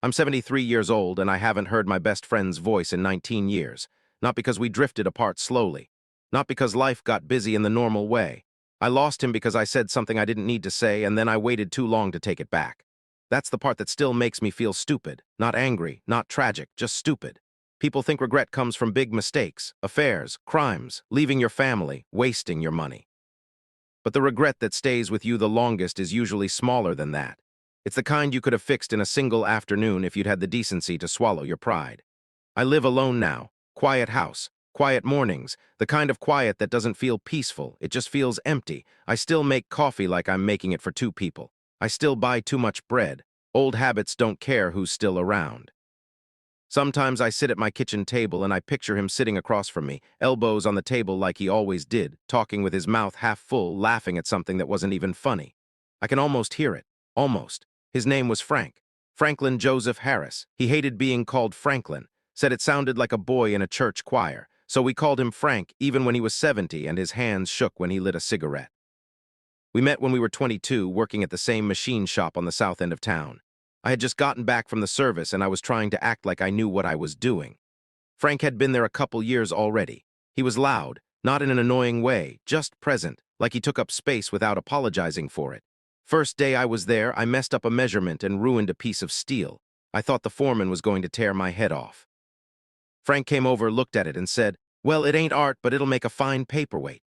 I'm 73 years old and I haven't heard my best friend's voice in 19 years. Not because we drifted apart slowly. Not because life got busy in the normal way. I lost him because I said something I didn't need to say and then I waited too long to take it back. That's the part that still makes me feel stupid. Not angry, not tragic, just stupid. People think regret comes from big mistakes, affairs, crimes, leaving your family, wasting your money. But the regret that stays with you the longest is usually smaller than that. It's the kind you could have fixed in a single afternoon if you'd had the decency to swallow your pride. I live alone now. Quiet house. Quiet mornings. The kind of quiet that doesn't feel peaceful. It just feels empty. I still make coffee like I'm making it for two people. I still buy too much bread. Old habits don't care who's still around. Sometimes I sit at my kitchen table and I picture him sitting across from me, elbows on the table like he always did, talking with his mouth half full, laughing at something that wasn't even funny. I can almost hear it. Almost. His name was Frank. Franklin Joseph Harris. He hated being called Franklin, said it sounded like a boy in a church choir, so we called him Frank even when he was 70 and his hands shook when he lit a cigarette. We met when we were 22, working at the same machine shop on the south end of town. I had just gotten back from the service and I was trying to act like I knew what I was doing. Frank had been there a couple years already. He was loud, not in an annoying way, just present, like he took up space without apologizing for it. First day I was there, I messed up a measurement and ruined a piece of steel. I thought the foreman was going to tear my head off. Frank came over, looked at it, and said, "Well, it ain't art, but it'll make a fine paperweight."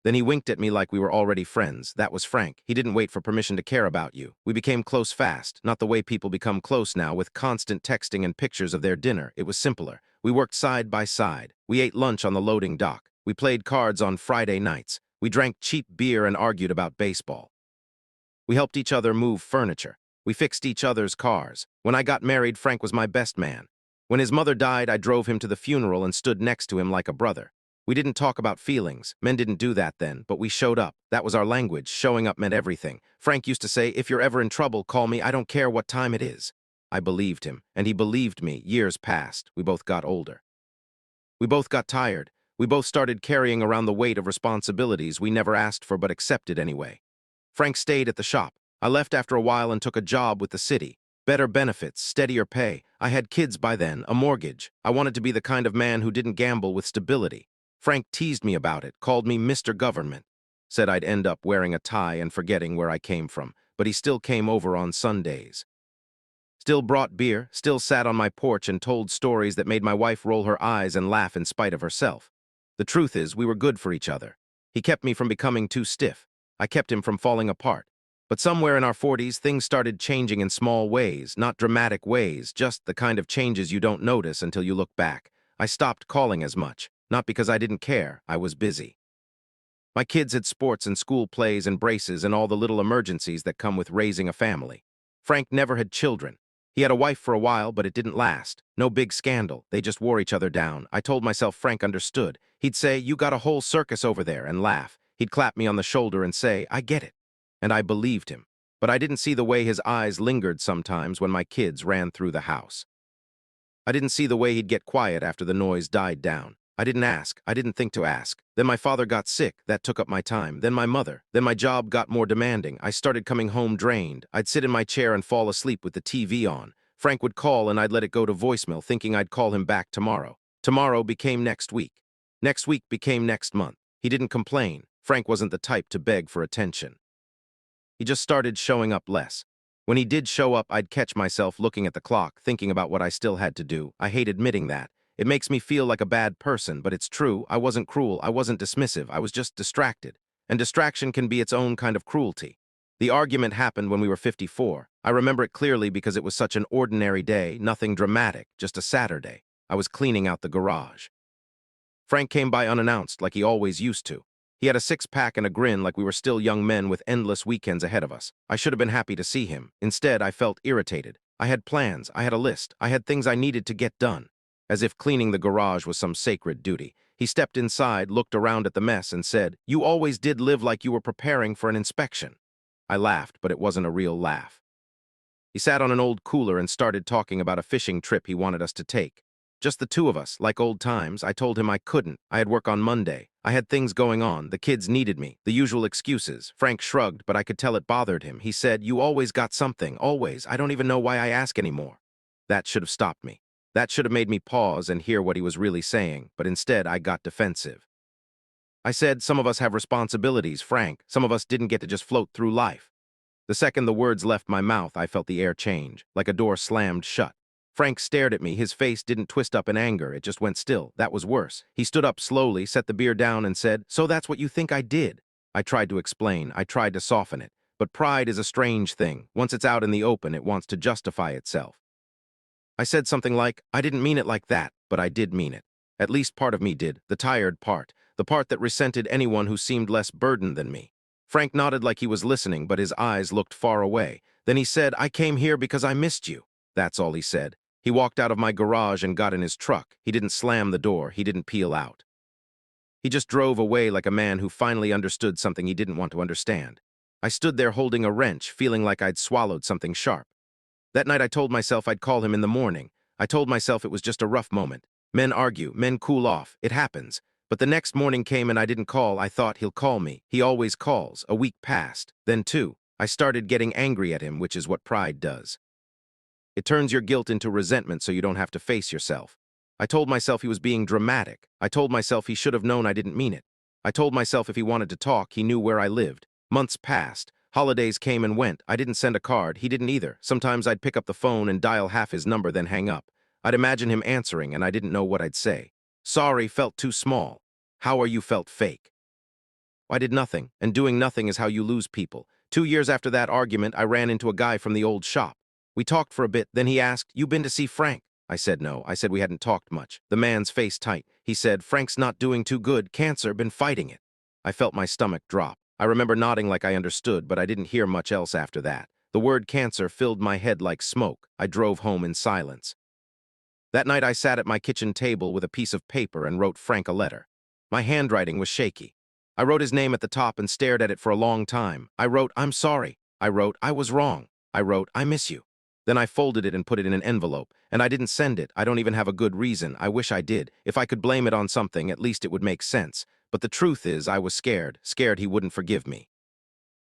Then he winked at me like we were already friends. That was Frank. He didn't wait for permission to care about you. We became close fast, not the way people become close now with constant texting and pictures of their dinner. It was simpler. We worked side by side. We ate lunch on the loading dock. We played cards on Friday nights. We drank cheap beer and argued about baseball. We helped each other move furniture. We fixed each other's cars. When I got married, Frank was my best man. When his mother died, I drove him to the funeral and stood next to him like a brother. We didn't talk about feelings. Men didn't do that then, but we showed up. That was our language. Showing up meant everything. Frank used to say, "If you're ever in trouble, call me. I don't care what time it is." I believed him, and he believed me. Years passed. We both got older. We both got tired. We both started carrying around the weight of responsibilities we never asked for but accepted anyway. Frank stayed at the shop. I left after a while and took a job with the city. Better benefits, steadier pay. I had kids by then, a mortgage. I wanted to be the kind of man who didn't gamble with stability. Frank teased me about it, called me Mr. Government, said I'd end up wearing a tie and forgetting where I came from, but he still came over on Sundays. Still brought beer, still sat on my porch and told stories that made my wife roll her eyes and laugh in spite of herself. The truth is, we were good for each other. He kept me from becoming too stiff. I kept him from falling apart. But somewhere in our 40s, things started changing in small ways, not dramatic ways, just the kind of changes you don't notice until you look back. I stopped calling as much. Not because I didn't care, I was busy. My kids had sports and school plays and braces and all the little emergencies that come with raising a family. Frank never had children. He had a wife for a while, but it didn't last. No big scandal, they just wore each other down. I told myself Frank understood. He'd say, "You got a whole circus over there," and laugh. He'd clap me on the shoulder and say, "I get it." And I believed him. But I didn't see the way his eyes lingered sometimes when my kids ran through the house. I didn't see the way he'd get quiet after the noise died down. I didn't ask. I didn't think to ask. Then my father got sick. That took up my time. Then my mother. Then my job got more demanding. I started coming home drained. I'd sit in my chair and fall asleep with the TV on. Frank would call and I'd let it go to voicemail, thinking I'd call him back tomorrow. Tomorrow became next week. Next week became next month. He didn't complain. Frank wasn't the type to beg for attention. He just started showing up less. When he did show up, I'd catch myself looking at the clock, thinking about what I still had to do. I hate admitting that. It makes me feel like a bad person, but it's true. I wasn't cruel. I wasn't dismissive. I was just distracted. And distraction can be its own kind of cruelty. The argument happened when we were 54. I remember it clearly because it was such an ordinary day, nothing dramatic, just a Saturday. I was cleaning out the garage. Frank came by unannounced, like he always used to. He had a six-pack and a grin like we were still young men with endless weekends ahead of us. I should have been happy to see him. Instead, I felt irritated. I had plans. I had a list. I had things I needed to get done. As if cleaning the garage was some sacred duty. He stepped inside, looked around at the mess, and said, "You always did live like you were preparing for an inspection." I laughed, but it wasn't a real laugh. He sat on an old cooler and started talking about a fishing trip he wanted us to take. Just the two of us, like old times. I told him I couldn't. I had work on Monday. I had things going on. The kids needed me. The usual excuses. Frank shrugged, but I could tell it bothered him. He said, "You always got something. Always. I don't even know why I ask anymore." That should have stopped me. That should have made me pause and hear what he was really saying, but instead I got defensive. I said, some of us have responsibilities, Frank. Some of us didn't get to just float through life. The second the words left my mouth, I felt the air change, like a door slammed shut. Frank stared at me. His face didn't twist up in anger. It just went still. That was worse. He stood up slowly, set the beer down, and said, "So that's what you think I did?" I tried to explain. I tried to soften it. But pride is a strange thing. Once it's out in the open, it wants to justify itself. I said something like, "I didn't mean it like that," but I did mean it. At least part of me did, the tired part, the part that resented anyone who seemed less burdened than me. Frank nodded like he was listening, but his eyes looked far away. Then he said, "I came here because I missed you." That's all he said. He walked out of my garage and got in his truck. He didn't slam the door. He didn't peel out. He just drove away like a man who finally understood something he didn't want to understand. I stood there holding a wrench, feeling like I'd swallowed something sharp. That night I told myself I'd call him in the morning. I told myself it was just a rough moment. Men argue, men cool off, it happens. But the next morning came and I didn't call. I thought, he'll call me. He always calls. A week passed. Then two. I started getting angry at him, which is what pride does. It turns your guilt into resentment so you don't have to face yourself. I told myself he was being dramatic. I told myself he should have known I didn't mean it. I told myself if he wanted to talk, he knew where I lived. Months passed. Holidays came and went. I didn't send a card. He didn't either. Sometimes I'd pick up the phone and dial half his number, then hang up. I'd imagine him answering, and I didn't know what I'd say. Sorry felt too small. How are you felt fake? I did nothing, and doing nothing is how you lose people. 2 years after that argument, I ran into a guy from the old shop. We talked for a bit, then he asked, "You been to see Frank?" I said no. I said we hadn't talked much. The man's face tight. He said, "Frank's not doing too good. Cancer, been fighting it." I felt my stomach drop. I remember nodding like I understood, but I didn't hear much else after that. The word cancer filled my head like smoke. I drove home in silence. That night I sat at my kitchen table with a piece of paper and wrote Frank a letter. My handwriting was shaky. I wrote his name at the top and stared at it for a long time. I wrote, "I'm sorry." I wrote, "I was wrong." I wrote, "I miss you." Then I folded it and put it in an envelope, and I didn't send it. I don't even have a good reason. I wish I did. If I could blame it on something, at least it would make sense. But the truth is, I was scared he wouldn't forgive me.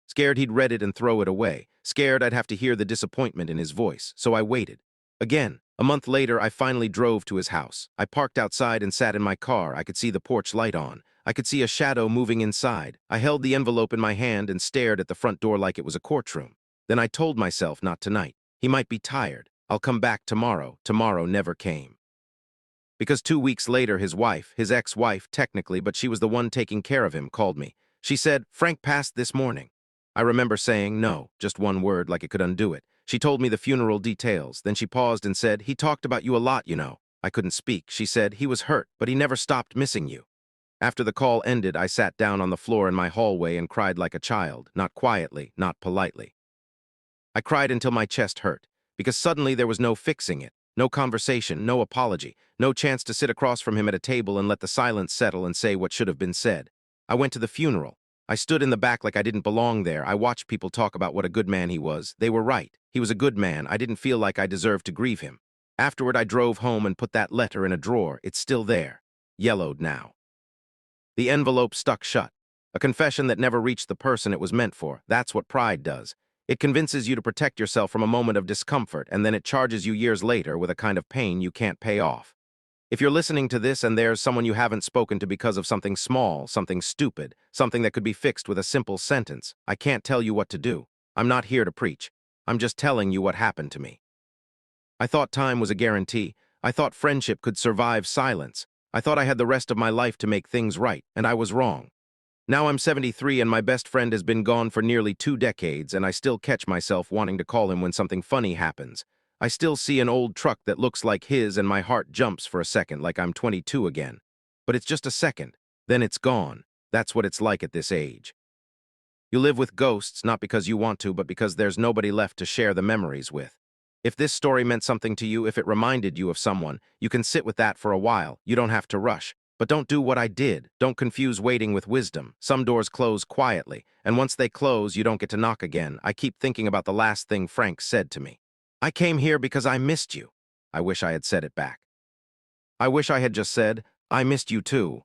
Scared he'd read it and throw it away. Scared I'd have to hear the disappointment in his voice. So I waited. Again, a month later, I finally drove to his house. I parked outside and sat in my car. I could see the porch light on. I could see a shadow moving inside. I held the envelope in my hand and stared at the front door like it was a courtroom. Then I told myself, not tonight. He might be tired. I'll come back tomorrow. Tomorrow never came. Because 2 weeks later, his wife, his ex-wife technically, but she was the one taking care of him, called me. She said, "Frank passed this morning." I remember saying no, just one word like it could undo it. She told me the funeral details. Then she paused and said, "He talked about you a lot, you know." I couldn't speak. She said, "He was hurt, but he never stopped missing you." After the call ended, I sat down on the floor in my hallway and cried like a child, not quietly, not politely. I cried until my chest hurt, because suddenly there was no fixing it, no conversation, no apology, no chance to sit across from him at a table and let the silence settle and say what should have been said. I went to the funeral. I stood in the back like I didn't belong there. I watched people talk about what a good man he was. They were right. He was a good man. I didn't feel like I deserved to grieve him. Afterward, I drove home and put that letter in a drawer. It's still there. Yellowed now. The envelope stuck shut. A confession that never reached the person it was meant for. That's what pride does. It convinces you to protect yourself from a moment of discomfort, and then it charges you years later with a kind of pain you can't pay off. If you're listening to this and there's someone you haven't spoken to because of something small, something stupid, something that could be fixed with a simple sentence, I can't tell you what to do. I'm not here to preach. I'm just telling you what happened to me. I thought time was a guarantee. I thought friendship could survive silence. I thought I had the rest of my life to make things right, and I was wrong. Now I'm 73 and my best friend has been gone for nearly 2 decades, and I still catch myself wanting to call him when something funny happens. I still see an old truck that looks like his and my heart jumps for a second like I'm 22 again. But it's just a second. Then it's gone. That's what it's like at this age. You live with ghosts not because you want to, but because there's nobody left to share the memories with. If this story meant something to you, if it reminded you of someone, you can sit with that for a while. You don't have to rush. But don't do what I did. Don't confuse waiting with wisdom. Some doors close quietly, and once they close, you don't get to knock again. I keep thinking about the last thing Frank said to me. "I came here because I missed you." I wish I had said it back. I wish I had just said, "I missed you too."